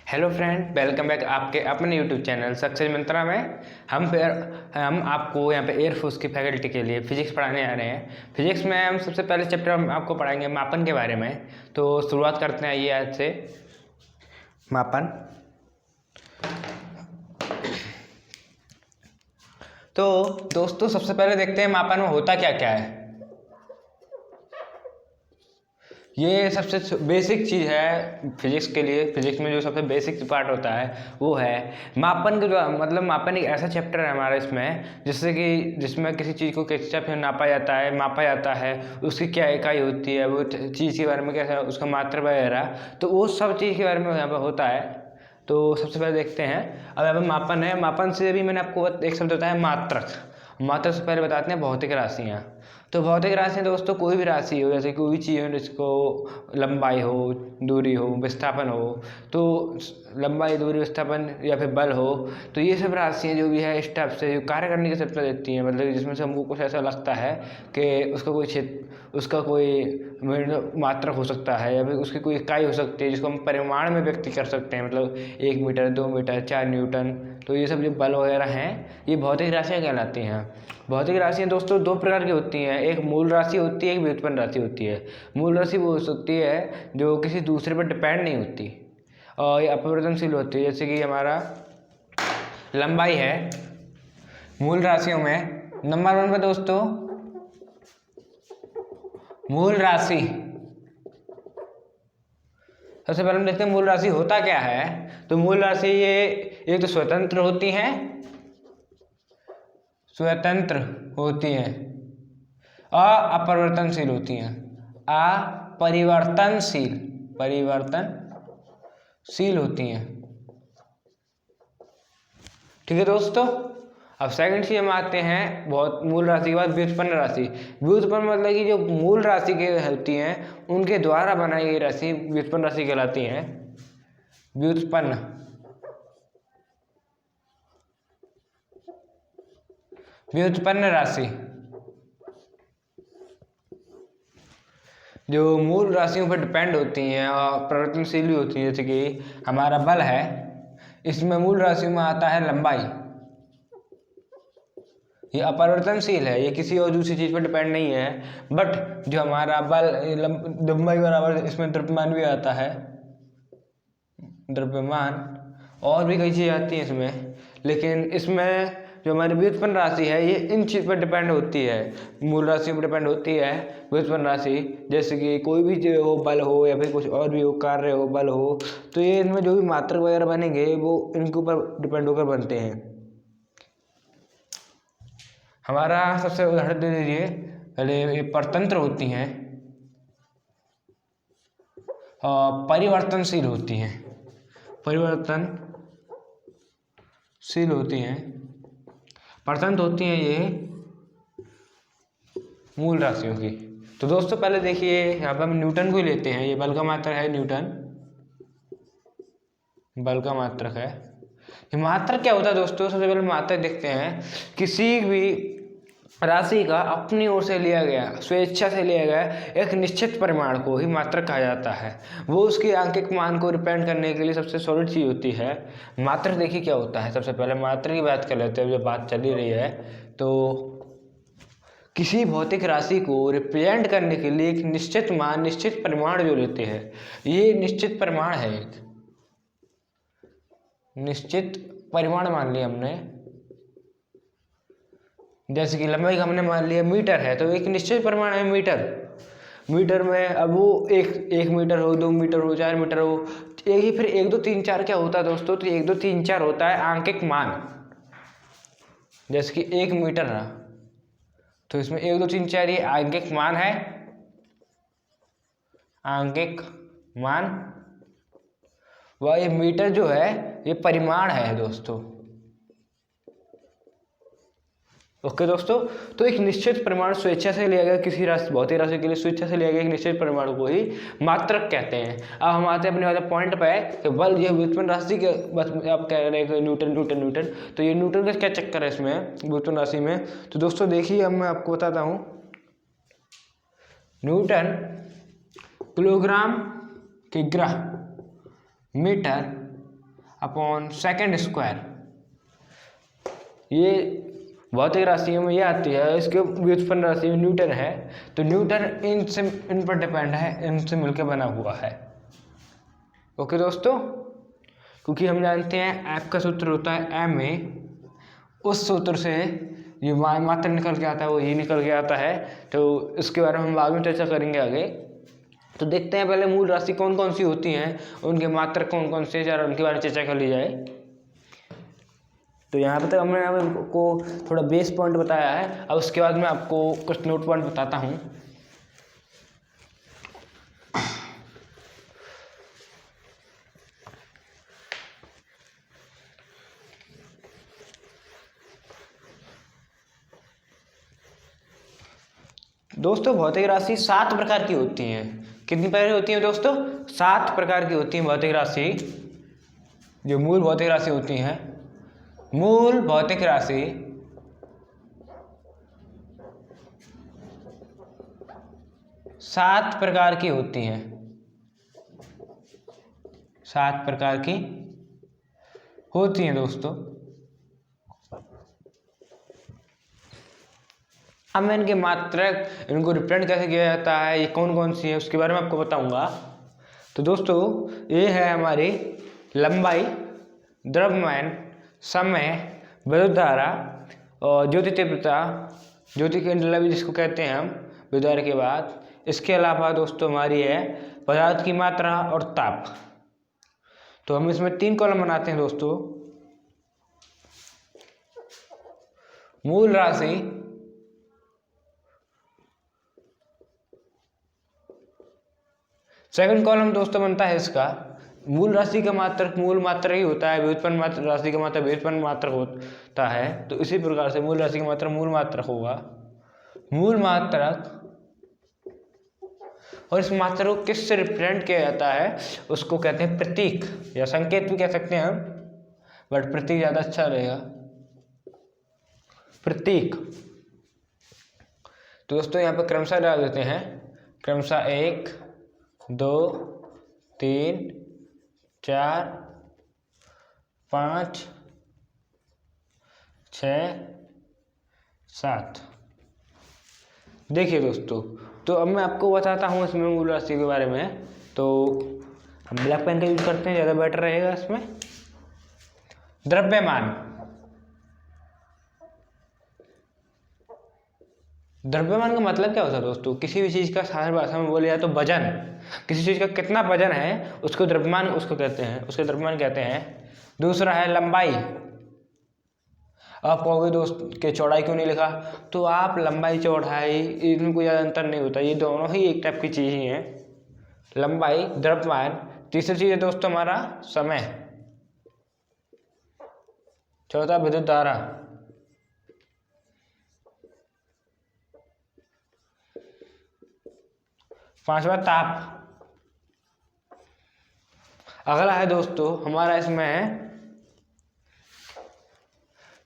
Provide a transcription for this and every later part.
Hello friend, welcome back आपके अपने YouTube channel success मंत्रा में। हम आपको यहाँ पे एयरफोर्स की फैकल्टी के लिए फिजिक्स पढ़ाने आ रहे हैं। फिजिक्स में हम सबसे पहले चैप्टर हम आपको पढ़ाएंगे मापन के बारे में। तो शुरुआत करते हैं ये आज से मापन। तो दोस्तों सबसे पहले देखते हैं मापन में होता क्या क्या है। ये सबसे बेसिक चीज़ है फिजिक्स के लिए। फिजिक्स में जो सबसे बेसिक पार्ट होता है वो है मापन के। जो मतलब मापन एक ऐसा चैप्टर है हमारा इसमें जिसमें किसी चीज़ को किस से नापा जाता है, मापा जाता है, उसकी क्या इकाई होती है, वो चीज़ के बारे में कैसा उसका मात्रा वगैरह, तो वो सब चीज़ के बारे में यहाँ पर होता है। तो सबसे पहले देखते हैं। अब यहाँ पर मापन है। मापन से भी मैंने आपको एक शब्द बताया मात्रक। मात्रक से पहले बताते हैं भौतिक राशियाँ। तो भौतिक राशि दोस्तों कोई भी राशि हो, जैसे कोई भी चीज़ हो जिसको लंबाई हो, दूरी हो, विस्थापन हो, तो लंबाई, दूरी, विस्थापन या फिर बल हो, तो ये सब राशियाँ जो भी है इस टाइप से जो कार्य करने की क्षमता देती हैं, मतलब जिसमें से हमको कुछ ऐसा लगता है कि उसका कोई मात्रक हो सकता है या फिर उसकी कोई इकाई हो सकती है जिसको हम परिमाण में व्यक्त कर सकते हैं, मतलब 1 मीटर, 2 मीटर, 4 न्यूटन। तो ये सब जो बल वगैरह हैं ये भौतिक राशियाँ कहलाती हैं। भौतिक राशियाँ दोस्तों दो प्रकार की होती हैं, एक मूल राशि होती है, एक व्युत्पन्न राशि होती है। मूल राशि वो हो सकती है जो किसी दूसरे पर डिपेंड नहीं होती और ये अपरिवर्तनशील होती है। जैसे कि हमारा लंबाई है मूल राशियों में नंबर 1 पे दोस्तों मूल राशि। सबसे पहले हम देखते हैं मूल राशि होता क्या है। तो मूल राशि ये एक तो स्वतंत्र होती हैं, स्वतंत्र होती हैं, अपरिवर्तनशील होती हैं। परिवर्तनशील होती हैं। ठीक है दोस्तों। अब सेकंड चीज हम आते हैं बहुत मूल राशि के बाद व्युत्पन्न राशि। व्युत्पन्न मतलब कि जो मूल राशि के होती हैं उनके द्वारा बनाई गई राशि व्युत्पन्न राशि कहलाती है। व्युत्पन्न राशि जो मूल राशियों पर डिपेंड होती हैं और परिवर्तनशील भी होती हैं। जैसे कि हमारा बल है, इसमें मूल राशियों में आता है लंबाई। ये अपरिवर्तनशील है, ये किसी और दूसरी चीज़ पर डिपेंड नहीं है। बट जो हमारा बल लंबाई बराबर इसमें द्रव्यमान भी आता है, द्रव्यमान और भी कई चीज़ें आती हैं इसमें। लेकिन इसमें जो हमारी व्युत्पन्न राशि है ये इन चीज़ पर डिपेंड होती है, मूल राशि पर डिपेंड होती है व्युत्पन्न राशि। जैसे कि कोई भी जो हो, बल हो या फिर कुछ और भी हो, कार्य हो, बल हो, तो ये इनमें जो भी मात्रक वगैरह बनेंगे वो इनके ऊपर डिपेंड होकर बनते हैं। हमारा सबसे उदाहरण दे दीजिए। पहले ये परतंत्र होती हैं और परिवर्तनशील होती हैं। परिवर्तनशील होती हैं, परतंत्र होती हैं ये मूल राशियों की। तो दोस्तों पहले देखिए यहाँ पर हम न्यूटन को ही लेते हैं। ये बल का मात्रक है, न्यूटन बल का मात्रक है। ये मात्रक क्या होता है दोस्तों? सबसे पहले मात्रक देखते हैं। किसी भी राशि का अपनी ओर से लिया गया, स्वेच्छा से लिया गया एक निश्चित परिमाण को ही मात्रक कहा जाता है। वो उसके आंकिक मान को रिप्रेजेंट करने के लिए सबसे सॉलिड चीज होती है मात्रक। देखिए क्या होता है, सबसे पहले मात्रक की बात कर लेते हैं। जब बात चली रही है तो किसी भौतिक राशि को रिप्रेजेंट करने के लिए एक निश्चित मान, निश्चित परिमाण जो लेते हैं, ये निश्चित परिमाण है। एक निश्चित परिमाण मान लिया हमने। जैसे कि लंबाई का हमने मान लिया मीटर है, तो एक निश्चित परिमाण है मीटर में। अब वो एक मीटर हो, 2 मीटर हो, 4 मीटर हो, एक ही फिर 1 2 3 4 क्या होता है दोस्तों? तो 1 2 3 4 होता है आंकिक मान। जैसे कि 1 मीटर है तो इसमें 1 2 3 4 ये आंकिक मान है, आंकिक मान। वह ये मीटर जो है ये परिमाण है दोस्तों। ओके दोस्तों, तो एक निश्चित परिमाण स्वेच्छा से लिया गया किसी राशि, भौतिक राशि के लिए स्वेच्छा से लिया गया एक निश्चित परिमाण को ही मात्रक कहते हैं। अब हम आते हैं अपने वाले पॉइंट पे कि बल ये व्युत्पन्न राशि के, बस आप कह रहे हैं न्यूटन, तो ये न्यूटन का क्या चक्कर है इसमें व्युत्पन्न राशि में? तो दोस्तों देखिए, अब मैं आपको बताता हूँ। न्यूटन किलोग्राम किग्रा मीटर अपॉन सेकंड स्क्वायर। ये भौतिक राशियों में ये आती है, इसके व्युत्पन्न राशि न्यूटन है, तो न्यूटन इन पर डिपेंड है, इनसे मिलकर बना हुआ है। ओके दोस्तों, क्योंकि हम जानते हैं एफ का सूत्र होता है एम में, उस सूत्र से ये मात्रा निकल के आता है, वो ये निकल के आता है। तो इसके बारे में हम बाद में चर्चा करेंगे आगे। तो देखते हैं पहले मूल राशि कौन कौन सी होती हैं, उनके मात्रक कौन कौन से, जरा उनके बारे में चर्चा कर ली जाए। तो यहाँ पे तक हमने आपको थोड़ा बेस पॉइंट बताया है। अब उसके बाद मैं आपको कुछ नोट पॉइंट बताता हूँ। दोस्तों भौतिक राशि 7 प्रकार की होती हैं। कितनी प्रकार की होती हैं दोस्तों? 7 प्रकार की होती हैं भौतिक राशि, जो मूल भौतिक राशि होती हैं। मूल भौतिक राशि 7 प्रकार की होती हैं, 7 प्रकार की होती हैं दोस्तों। अब मैं इनके मात्रक, इनको रिप्रेजेंट कैसे किया जाता है, ये कौन कौन सी है, उसके बारे में आपको बताऊंगा। तो दोस्तों ये है हमारी लंबाई, द्रव्यमान, समय, विद्युत धारा और ज्योति तीव्रता, ज्योति केंद्र भी जिसको कहते हैं हम विद्युत धारा के बाद। इसके अलावा दोस्तों हमारी है पदार्थ की मात्रा और ताप। तो हम इसमें 3 कॉलम बनाते हैं दोस्तों। मूल राशि, सेकंड कॉलम दोस्तों बनता है इसका मूल राशि का मात्रक मूल मात्रा ही होता है, व्युत्पन्न राशि का मात्रक व्युत्पन्न मात्रक होता है। तो इसी प्रकार से मूल राशि का मात्रक मूल मात्रक होगा, मूल मात्रक। और इस मात्रक को किससे रिप्रेजेंट किया जाता है, उसको कहते हैं प्रतीक या संकेत भी कह सकते हैं हम, बट प्रतीक ज्यादा अच्छा रहेगा, प्रतीक। तो दोस्तों यहाँ पर क्रमशः डाल देते हैं, क्रमशः 1 2 3 4 5 6 7। देखिए दोस्तों, तो अब मैं आपको बताता हूँ इसमें मूल राशि के बारे में। तो हम ब्लैक पेन का यूज करते हैं, ज़्यादा बेटर रहेगा इसमें। द्रव्यमान, द्रव्यमान का मतलब क्या होता है दोस्तों? किसी भी चीज़ का साधारण भाषा में बोले जाए तो वजन, किसी चीज़ का कितना वजन है उसको द्रव्यमान उसको कहते हैं, उसको द्रव्यमान कहते हैं। दूसरा है लंबाई। आप कहोगे दोस्त के चौड़ाई क्यों नहीं लिखा, तो आप लंबाई चौड़ाई इनमें कोई ज़्यादा अंतर नहीं होता, ये दोनों ही एक टाइप की चीज़ ही हैं, लंबाई द्रव्यमान। तीसरी चीज़ है दोस्तों हमारा समय, चौथा विद्युत धारा, पांचवा ताप। अगला है दोस्तों हमारा इसमें है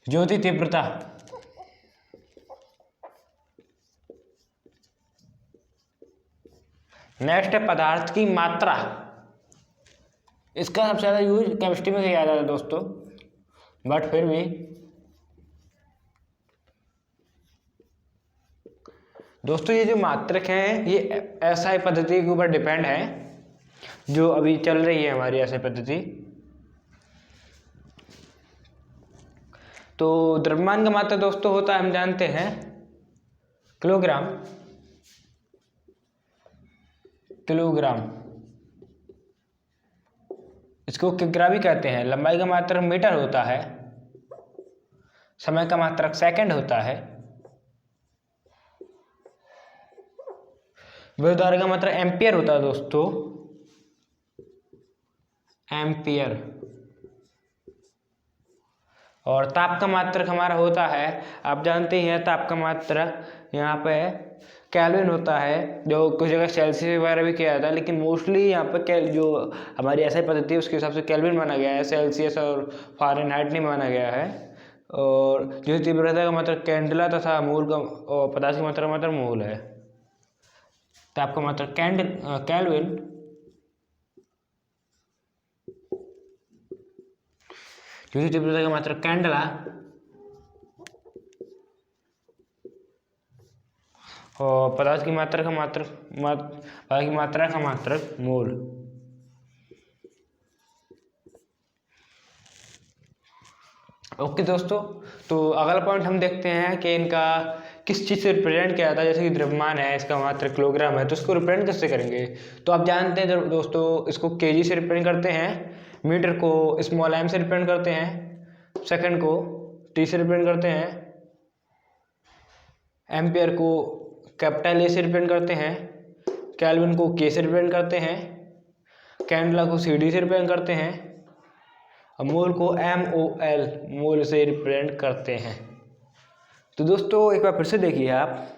ज्योति तीव्रता। नेक्स्ट है पदार्थ की मात्रा। इसका सबसे ज्यादा यूज केमिस्ट्री में किया जाता है दोस्तों, बट फिर भी दोस्तों ये जो मात्रक हैं ये एसआई पद्धति के ऊपर डिपेंड है, जो अभी चल रही है हमारी एसआई पद्धति। तो द्रव्यमान का मात्रा दोस्तों होता है, हम जानते हैं किलोग्राम, किलोग्राम, इसको किग्रा भी कहते हैं। लंबाई का मात्रक मीटर होता है, समय का मात्रक सेकंड होता है, विद्युत धारा का मात्रक एम्पियर होता है दोस्तों, एम्पियर। और ताप का मात्रक हमारा होता है, आप जानते ही हैं ताप का मात्रक यहाँ पे केल्विन होता है, जो कुछ जगह सेल्सियस वगैरह भी किया जाता है, लेकिन मोस्टली यहाँ पे जो हमारी ऐसी पद्धति है उसके हिसाब से केल्विन माना गया है, सेल्सियस और फ़ारेनहाइट नहीं माना गया है। और जो तीव्रता का मात्रक कैंडेला तथा मूल का और पदार्थ की मात्रा का मात्रक मूल है। ताप का मात्रक केल्विन, किसी तीव्रता का मात्रक कैंडला और पदार्थ की मात्रा का मात्रक मोल। ओके दोस्तों, तो अगला पॉइंट हम देखते हैं कि इनका किस चीज़ से रिप्रेजेंट किया जाता है। जैसे कि द्रव्यमान है, इसका मात्रक किलोग्राम है, तो इसको रिप्रेजेंट कैसे करेंगे। तो आप जानते हैं दोस्तों, इसको केजी से रिप्रेजेंट करते हैं, मीटर को स्मॉल एम से रिप्रेजेंट करते हैं, सेकंड को टी से रिप्रेजेंट करते हैं, एम्पियर को कैपिटल ए से रिप्रेजेंट करते हैं, केल्विन को के से रिप्रेजेंट करते हैं, कैंडला को सी डी से रिप्रेजेंट करते हैं, और मोल को MOL मोल से रिप्रेजेंट करते हैं। तो दोस्तों एक बार फिर से देखिए आप,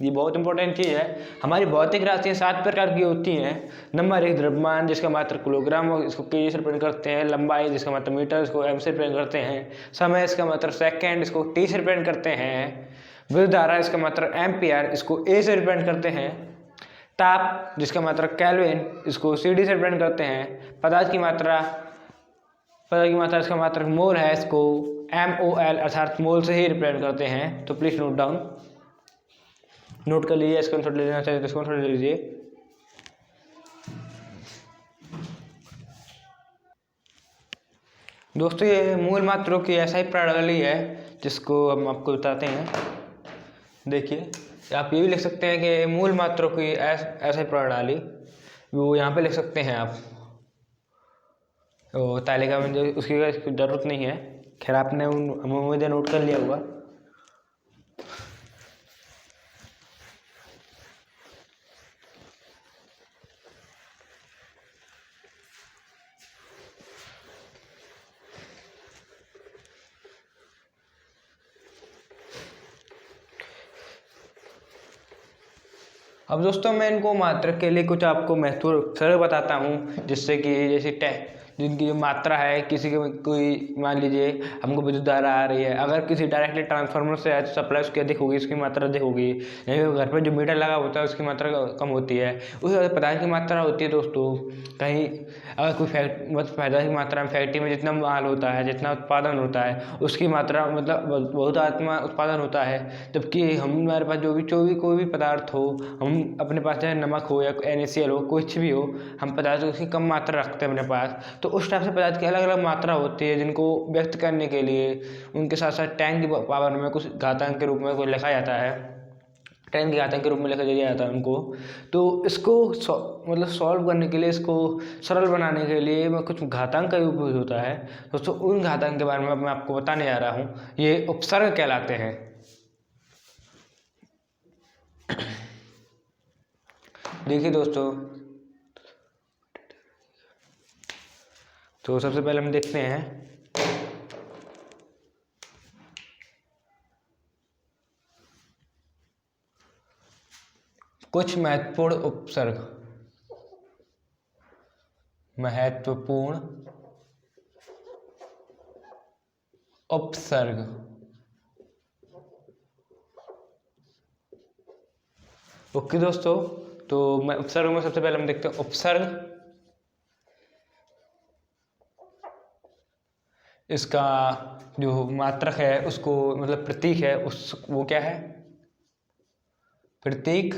ये बहुत इंपॉर्टेंट चीज़ है। हमारी भौतिक राशियाँ 7 प्रकार की होती हैं। नंबर 1 द्रव्यमान, जिसका मात्रक किलोग्राम, इसको केजी से रिप्रेजेंट करते हैं। लंबाई, जिसका मात्रक मीटर, इसको एम से रिप्रेजेंट करते हैं। समय, इसका मात्रक सेकेंड, इसको टी से रिप्रेजेंट करते हैं। विद्युत धारा, इसका मात्रक एम्पियर, इसको ए से रिप्रेजेंट करते हैं। ताप, जिसका मात्रक केल्विन, इसको CD से रिप्रेजेंट करते हैं। पदार्थ की मात्रा इसका मात्रक मोल है, इसको MOL अर्थात मोल से ही रिप्रेजेंट करते हैं। तो प्लीज नोट डाउन, नोट कर लीजिए, इसको थोड़ा लेना चाहिए तो इसको थोड़ा ले लीजिए। दोस्तों ये मूल मात्रों की ऐसा ही प्रणाली है जिसको हम आपको बताते हैं। देखिए, आप ये भी लिख सकते हैं कि मूल मात्रों की ऐसा ही प्रणाली, वो यहाँ पे लिख सकते हैं आप। तो तालिका में जो उसकी ज़रूरत नहीं है, खैर आपने मुझे नोट कर लिया होगा। अब दोस्तों मैं इनको मात्रक के लिए कुछ आपको महत्वपूर्ण सरल बताता हूँ, जिससे कि जैसे जिनकी जो मात्रा है, किसी के कोई मान लीजिए हमको विद्युत धारा आ रही है, अगर किसी डायरेक्टली ट्रांसफार्मर से आए तो सप्लाई उसकी अधिक होगी, उसकी मात्रा अधिक होगी। नहीं, घर पर जो मीटर लगा होता है उसकी मात्रा कम होती है। उस पदार्थ की मात्रा होती है दोस्तों। कहीं अगर कोई पदार्थ की मात्रा में फैक्ट्री में जितना माल होता है, जितना उत्पादन होता है, उसकी मात्रा मतलब बहुत आत्मा उत्पादन होता है। जबकि हमारे पास कोई भी पदार्थ हो, हम अपने पास चाहे नमक हो या NaCl हो, कुछ भी हो, हम पदार्थ की कम मात्रा रखते हैं अपने पास। तो उस टाइप से पदार्थ की अलग अलग मात्रा होती है, जिनको व्यक्त करने के लिए उनके साथ साथ 10 की पावर में कुछ घातांक के रूप में कोई लिखा जाता है, 10 की घातांक के रूप में लिखा जाता है उनको। तो इसको मतलब सॉल्व करने के लिए, इसको सरल बनाने के लिए मैं कुछ घातांक का उपयोग होता है दोस्तों। उन घातांक के बारे में मैं आपको बताने जा रहा हूँ। ये उपसर्ग कहलाते हैं। देखिए दोस्तों, तो सबसे पहले हम देखते हैं कुछ महत्वपूर्ण उपसर्ग। ओके दोस्तों, तो मैं उपसर्ग में सबसे पहले हम देखते हैं उपसर्ग। इसका जो मात्रक है, उसको मतलब प्रतीक है, वो क्या है, प्रतीक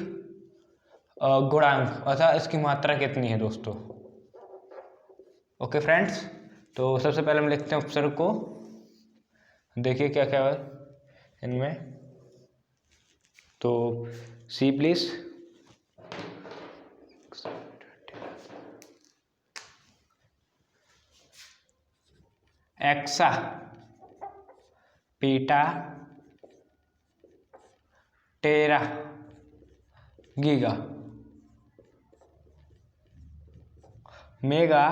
गुणांक, अर्थात इसकी मात्रा कितनी है दोस्तों। ओके फ्रेंड्स, तो सबसे पहले हम लिखते हैं उपसर्ग को। देखिए क्या क्या है इनमें। तो सी प्लीज, एक्सा, पीटा, टेरा, गीगा, मेगा,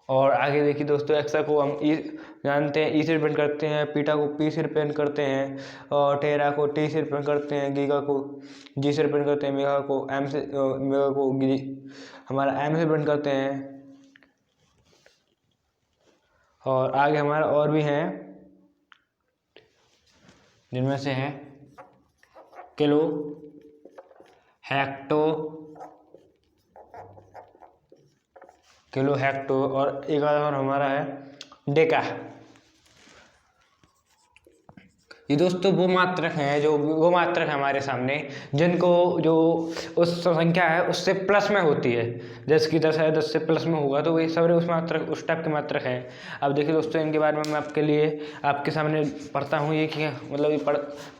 और आगे देखिए दोस्तों, एक्सा को हम जानते हैं ई से रिप्रेजेंट करते हैं, पीटा को पी से रिप्रेजेंट करते हैं, और टेरा को टी से रिप्रेजेंट करते हैं, गीगा को जी से रिप्रेजेंट करते हैं, मेगा को हमारा एम से रिप्रेजेंट करते हैं। और आगे हमारा और भी हैं, जिनमें से हैं किलो, हेक्टो, किलो हेक्टो, और एक और हमारा है डेका। ये दोस्तों वो मात्रक हैं, जो वो मात्रक है हमारे सामने जिनको जो उस संख्या है उससे प्लस में होती है। जैसे कि 10 है, 10 से प्लस में होगा तो ये सब उस मात्रक, उस टाइप के मात्रक हैं। अब देखिए दोस्तों, इनके बारे में मैं आपके लिए आपके सामने पढ़ता हूँ। ये क्या मतलब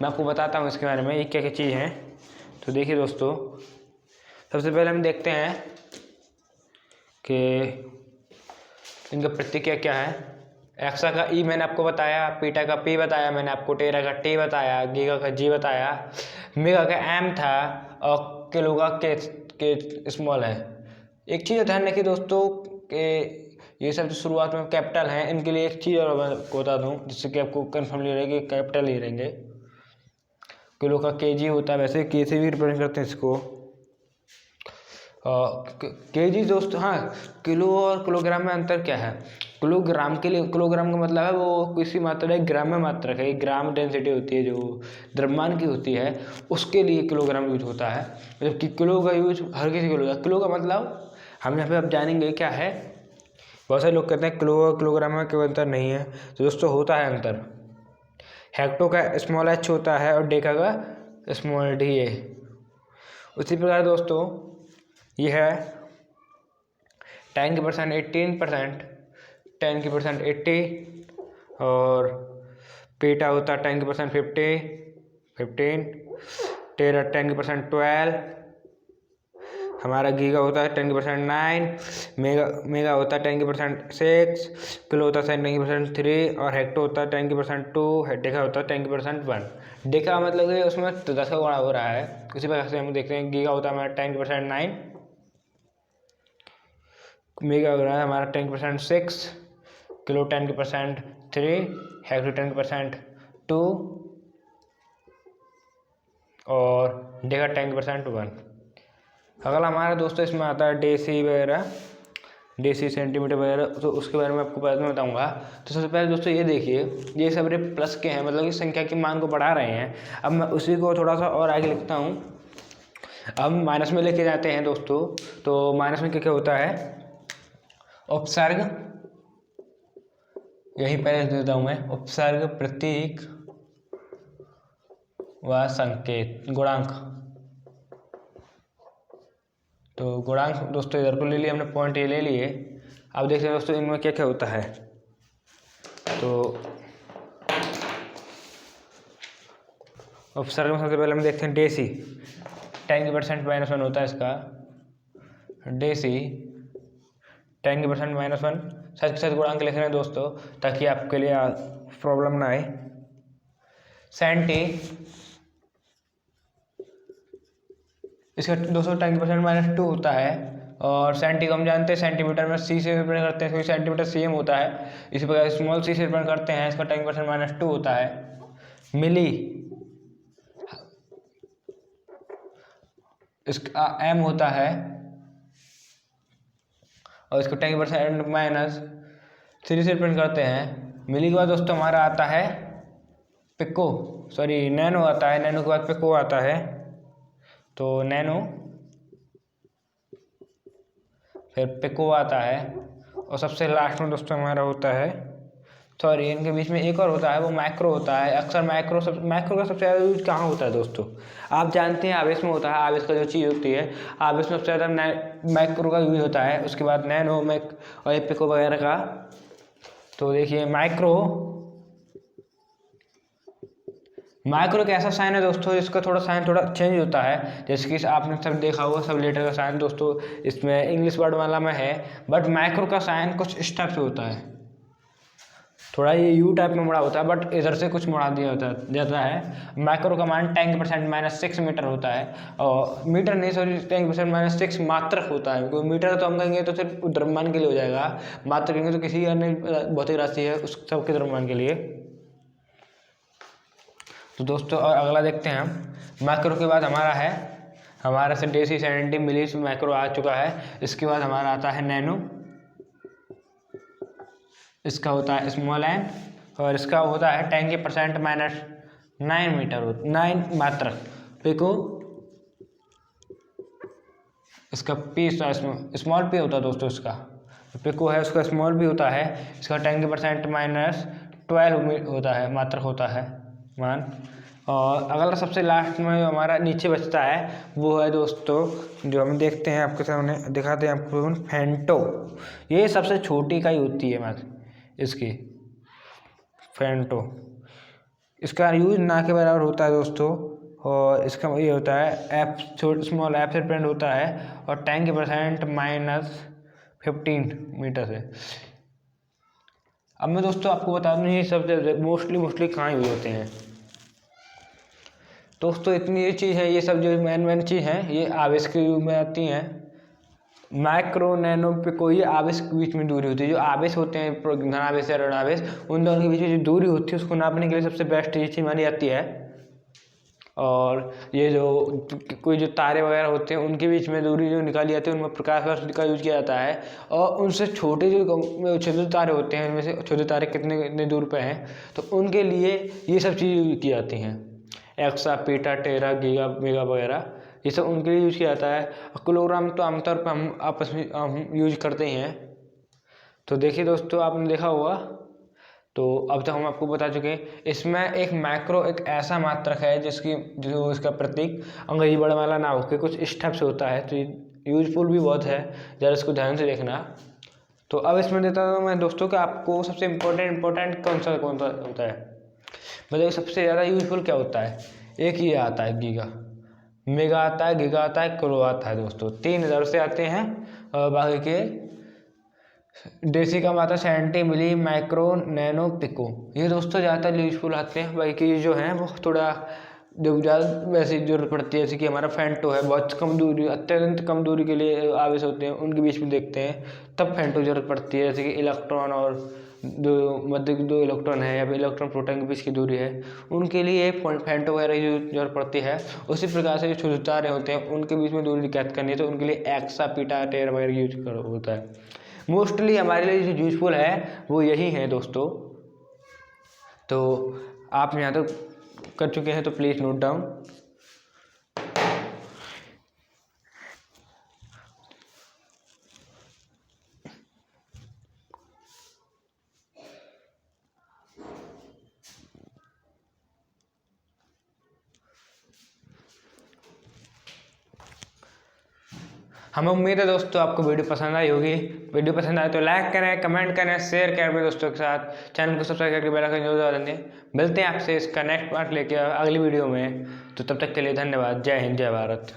मैं आपको बताता हूँ इसके बारे में, ये क्या क्या चीज़ हैं। तो देखिए दोस्तों, सबसे पहले हम देखते हैं कि इनका प्रतिक्रिया क्या है। एक्सा का ई मैंने आपको बताया, पीटा का पी बताया मैंने आपको, टेरा का टी बताया, गीगा का जी बताया, मेगा का एम था, और किलो का के स्मॉल है। एक चीज़ ध्यान रखिए दोस्तों कि ये सब जो शुरुआत में कैपिटल हैं, इनके लिए एक चीज़ और मैं आपको बता दूँ जिससे कि आपको कन्फर्म ले रहेगी, कैपिटल ही रहेंगे। किलो का के जी होता है, वैसे के से भी रिप्रेजेंट करते हैं इसको। के जी दोस्तों, हाँ, किलो और किलोग्राम में अंतर क्या है। किलोग्राम के लिए, किलोग्राम का मतलब है वो किसी मात्रा, एक ग्राम में मात्रक है, ग्राम डेंसिटी होती है जो द्रव्यमान की होती है, उसके लिए किलोग्राम यूज होता है। जबकि किलो का यूज हर किसी के लिए होता है। किलो का मतलब हम यहाँ पे अब जानेंगे क्या है। बहुत सारे लोग कहते हैं किलो और किलोग्राम में कोई अंतर नहीं है, तो दोस्तों होता है अंतर। हेक्टो का स्मॉल एच होता है और डेका का स्मॉल डी है। उसी प्रकार दोस्तों ये है 10 की परसेंट 18%, 10 की परसेंट 80, और पेटा होता है 10 की परसेंट 15, टेरा 10 की परसेंट 12, हमारा गीगा होता है 10 की परसेंट 9, मेगा होता है 10 की परसेंट 6, किलो होता है 10 की परसेंट 3, और हेक्टो होता है 10 की परसेंट 2, डेका होता है 10 की परसेंट 1। डेका मतलब कि उसमें 10 का गुणा हो रहा है। उसी प्रकार से हम देखते हैं गीगा होता है हमारा 10 की परसेंट 9, मेगा हो रहा है हमारा 10 की परसेंट 6, किलो 10 की परसेंट 3, हेक्टो 10 की परसेंट 2, और डेका 10 की परसेंट 1। अगला हमारा दोस्तों इसमें आता है डेसी वगैरह, डेसी सेंटीमीटर वगैरह, तो उसके बारे में आपको बाद में बताऊंगा। तो सबसे पहले दोस्तों ये देखिए, ये सब प्लस के हैं, मतलब कि संख्या की मान को बढ़ा रहे हैं। अब मैं उसी को थोड़ा सा और आगे लिखता हूँ। अब माइनस में लेके जाते हैं दोस्तों, तो माइनस में क्या क्या होता है। उपसर्ग, यही पहले देता हूँ मैं, उपसर्ग, प्रतीक व संकेत, गुणांक। तो गुणांक दोस्तों इधर को ले लिए हमने, पॉइंट ये ले लिए। अब देखते हैं दोस्तों इनमें क्या क्या होता है। तो उपसर्ग में सबसे पहले हम देखते हैं डेसी, 10 की परसेंट -1 होता है इसका। डेसी 10 की परसेंट -1, साथ के साथ गुणांक लिख रहे हैं दोस्तों ताकि आपके लिए प्रॉब्लम ना आए। सेंटी, इसका 210 की परसेंट -2 होता है, और सेंटी को हम जानते हैं सेंटीमीटर में सी से रिप्रेजेंट करते हैं, क्योंकि सेंटीमीटर सेम होता है। इसी प्रकार स्मॉल सी से रिप्रेजेंट करते हैं, इसका 10 की परसेंट -2 होता है। मिली, इसका एम होता है, और इसको 10 की परसेंट -3 से रिप्रेजेंट करते हैं। मिली के बाद दोस्तों हमारा आता है पिको, सॉरी नैनो आता है, नैनो के बाद पिको आता है। तो नैनो, फिर पिको आता है, और सबसे लास्ट में दोस्तों हमारा होता है, सॉरी इनके बीच में एक और होता है, वो माइक्रो होता है। अक्सर माइक्रो का सबसे ज़्यादा यूज कहाँ होता है दोस्तों, आप जानते हैं आवेश में होता है। आवेश का जो चीज़ होती है, आवेश में सबसे ज़्यादा माइक्रो का यूज होता है, उसके बाद नैनो, और पिको वगैरह का। तो देखिए माइक्रो का ऐसा साइन है दोस्तों, इसका साइन थोड़ा चेंज होता है। जैसे कि आपने सब देखा होगा, सब लेटर का साइन दोस्तों इसमें इंग्लिश वर्ड वाला में है, बट माइक्रो का साइन कुछ इस टाइप से होता है, थोड़ा ये यू टाइप में मुड़ा होता है, बट इधर से कुछ मुड़ा दिया जाता है। माइक्रो का मान 10 की परसेंट -6 मीटर होता है, और मीटर नहीं, सॉरी 10 की परसेंट -6 मात्रक होता है। क्योंकि मीटर तो हम कहेंगे तो सिर्फ द्रव्यमान के लिए हो जाएगा, मात्रक कहेंगे तो किसी अन्य भौतिक राशि है उस सबके द्रव्यमान के लिए। तो दोस्तों और अगला देखते हैं हम। माइक्रो के बाद हमारा से डेसी, सेंटी, मिली माइक्रो आ चुका है। इसके बाद हमारा आता है नैनो, इसका होता है स्मॉल एन, और इसका होता है 10 की परसेंट -9 मीटर, 9 मात्रक। पिको, इसका पी, स्मॉल पी होता है दोस्तों इसका, पिको है उसका स्मॉल भी होता है, इसका 10% -12 होता है, मात्रक होता है मान। और अगला सबसे लास्ट में जो हमारा नीचे बचता है वो है दोस्तों, जो हम देखते हैं आपके सामने दिखाते हैं आपको, फेंटो। ये सबसे छोटी इकाई होती है मात्र इसकी, फेंटो। इसका यूज ना के बराबर होता है दोस्तों, और इसका ये होता है स्मॉल एफ से रिप्रेजेंट होता है, और 10% -15 मीटर से। अब मैं दोस्तों आपको बता दूँ ये सब मोस्टली कहाँ यूज होते हैं दोस्तों। इतनी ये चीज़ है, ये सब जो मेन चीज़ है ये आवेश के रूप में आती हैं। माइक्रो, नैनो, पिको, ये आवेश के बीच में दूरी होती है। जो आवेश होते हैं धनावेश या ऋणावेश, उन दोनों के बीच में जो दूरी होती है उसको नापने के लिए सबसे बेस्ट ये चीज़ मानी जाती है। और ये जो कोई जो तारे वगैरह होते हैं उनके बीच में दूरी जो निकाली जाती है उनमें प्रकाश वर्ष का यूज किया जाता है। और उनसे छोटे जो छोटे तारे होते हैं उनमें से छोटे तारे कितने दूर पे हैं, तो उनके लिए ये सब चीज़ यूज की जाती हैं। एक्सा, पीटा, टेरा, गीगा, मेगा वगैरह, ये सब उनके लिए यूज किया जाता है। किलोग्राम तो आमतौर पर हम आपस में हम यूज करते ही हैं। तो देखिए दोस्तों, आपने देखा होगा, तो अब तक हम आपको बता चुके हैं। इसमें एक माइक्रो एक ऐसा मात्रक है जो इसका प्रतीक अंग्रेजी वर्णमाला ना होकर कुछ इस टाइप से होता है, तो यूजफुल भी बहुत है, ज़रा इसको ध्यान से देखना। तो अब इसमें देता हूँ मैं दोस्तों कि आपको सबसे इम्पोर्टेंट कौन सा होता है, मतलब सबसे ज़्यादा यूजफुल क्या होता है। एक ये आता है गीगा, मेगा आता है, गीगा आता है, किलो आता है दोस्तों। 3000 से आते हैं, और बाकी के डेसिकम आता है, सेंटी, मिली, माइक्रो, नैनो, पिको, ये दोस्तों ज़्यादातर यूजफुल आते हैं। बाकी जो हैं वो थोड़ा जो ज़्यादा वैसे जरूरत पड़ती है, जैसे कि हमारा फेंटो है, बहुत कम दूरी, अत्यंत कम दूरी के लिए आवेश होते हैं, उनके बीच में देखते हैं तब फेंटो जरूरत पड़ती है। जैसे कि इलेक्ट्रॉन और दो मध्य दो इलेक्ट्रॉन है या फिर इलेक्ट्रॉन प्रोटॉन के बीच की दूरी है, उनके लिए फेंटो वगैरह की जरूरत पड़ती है। उसी प्रकार से जो छोटे तारे होते हैं उनके बीच में दूरी कैद करनी है, तो उनके लिए एक्सा, पीटा, टेरा वगैरह यूज होता है। मोस्टली हमारे लिए जो यूजफुल है वो यही है दोस्तों। तो आप यहाँ तक कर चुके हैं तो प्लीज़ नोट डाउन। हमें उम्मीद है दोस्तों आपको वीडियो पसंद आई होगी। वीडियो पसंद आए तो लाइक करें, कमेंट करें, शेयर करें अपने दोस्तों के साथ। चैनल को सब्सक्राइब करके बेल आइकन जरूर दबा दें। मिलते हैं आपसे इसका नेक्स्ट पार्ट लेके अगली वीडियो में। तो तब तक के लिए धन्यवाद। जय हिंद, जय भारत।